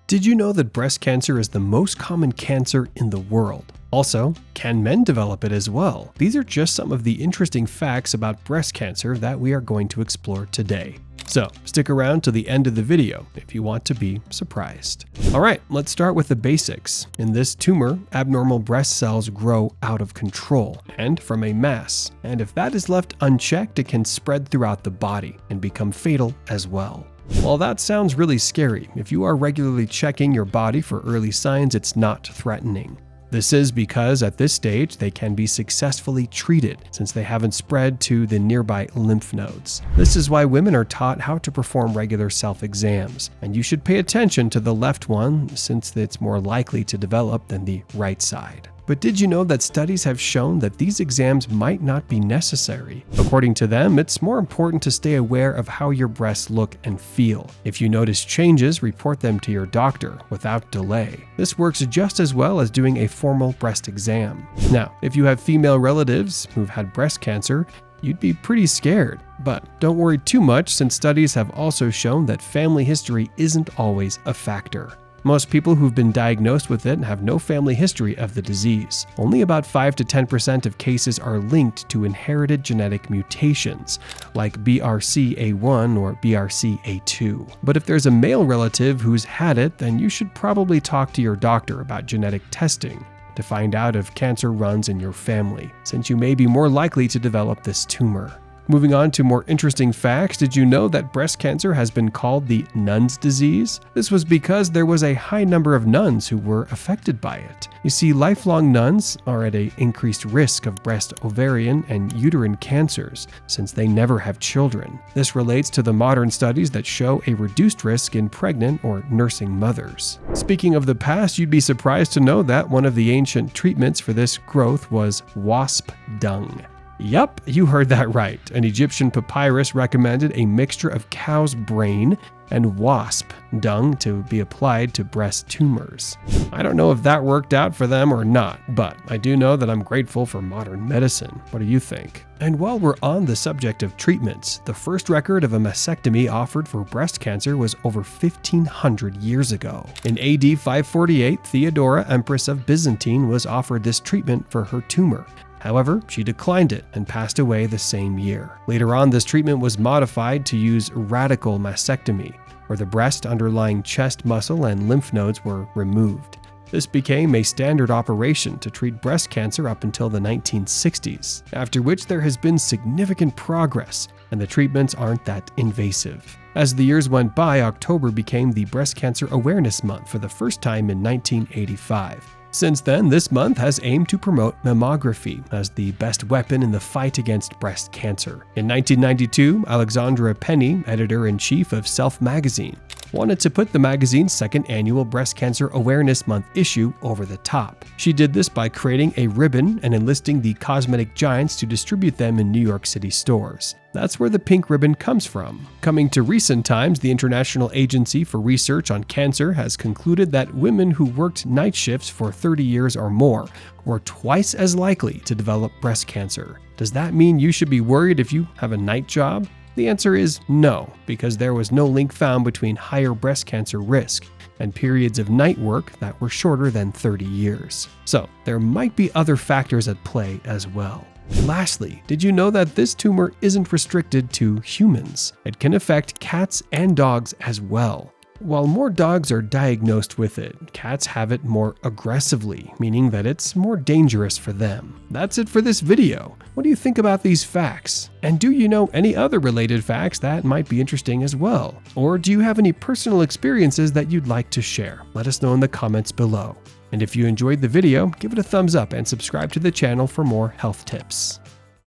Did you know that breast cancer is the most common cancer in the world? Also, can men develop it as well? These are just some of the interesting facts about breast cancer that we are going to explore today. So, stick around to the end of the video if you want to be surprised. Alright, let's start with the basics. In this tumor, abnormal breast cells grow out of control and from a mass, and if that is left unchecked, it can spread throughout the body and become fatal as well. While that sounds really scary, if you are regularly checking your body for early signs, it's not threatening. This is because at this stage, they can be successfully treated since they haven't spread to the nearby lymph nodes. This is why women are taught how to perform regular self-exams, and you should pay attention to the left one since it's more likely to develop than the right side. But did you know that studies have shown that these exams might not be necessary? According to them, it's more important to stay aware of how your breasts look and feel. If you notice changes, report them to your doctor without delay. This works just as well as doing a formal breast exam. Now, if you have female relatives who've had breast cancer, you'd be pretty scared. But don't worry too much since studies have also shown that family history isn't always a factor. Most people who've been diagnosed with it have no family history of the disease. Only about 5 to 10% of cases are linked to inherited genetic mutations, like BRCA1 or BRCA2. But if there's a male relative who's had it, then you should probably talk to your doctor about genetic testing to find out if cancer runs in your family, since you may be more likely to develop this tumor. Moving on to more interesting facts, did you know that breast cancer has been called the nun's disease? This was because there was a high number of nuns who were affected by it. You see, lifelong nuns are at an increased risk of breast, ovarian, and uterine cancers since they never have children. This relates to the modern studies that show a reduced risk in pregnant or nursing mothers. Speaking of the past, you'd be surprised to know that one of the ancient treatments for this growth was wasp dung. Yup, you heard that right. An Egyptian papyrus recommended a mixture of cow's brain and wasp dung to be applied to breast tumors. I don't know if that worked out for them or not, but I do know that I'm grateful for modern medicine. What do you think? And while we're on the subject of treatments, the first record of a mastectomy offered for breast cancer was over 1,500 years ago. In AD 548, Theodora, Empress of Byzantine, was offered this treatment for her tumor. However, she declined it and passed away the same year. Later on, this treatment was modified to use radical mastectomy, where the breast, underlying chest muscle, and lymph nodes were removed. This became a standard operation to treat breast cancer up until the 1960s, after which there has been significant progress, and the treatments aren't that invasive. As the years went by, October became the Breast Cancer Awareness Month for the first time in 1985. Since then, this month has aimed to promote mammography as the best weapon in the fight against breast cancer. In 1992, Alexandra Penny, editor-in-chief of Self magazine, wanted to put the magazine's second annual Breast Cancer Awareness Month issue over the top. She did this by creating a ribbon and enlisting the cosmetic giants to distribute them in New York City stores. That's where the pink ribbon comes from. Coming to recent times, the International Agency for Research on Cancer has concluded that women who worked night shifts for 30 years or more were twice as likely to develop breast cancer. Does that mean you should be worried if you have a night job? The answer is no, because there was no link found between higher breast cancer risk and periods of night work that were shorter than 30 years. So there might be other factors at play as well. Lastly, did you know that this tumor isn't restricted to humans? It can affect cats and dogs as well. While more dogs are diagnosed with it, cats have it more aggressively, meaning that it's more dangerous for them. That's it for this video. What do you think about these facts? And do you know any other related facts that might be interesting as well? Or do you have any personal experiences that you'd like to share? Let us know in the comments below. And if you enjoyed the video, give it a thumbs up and subscribe to the channel for more health tips.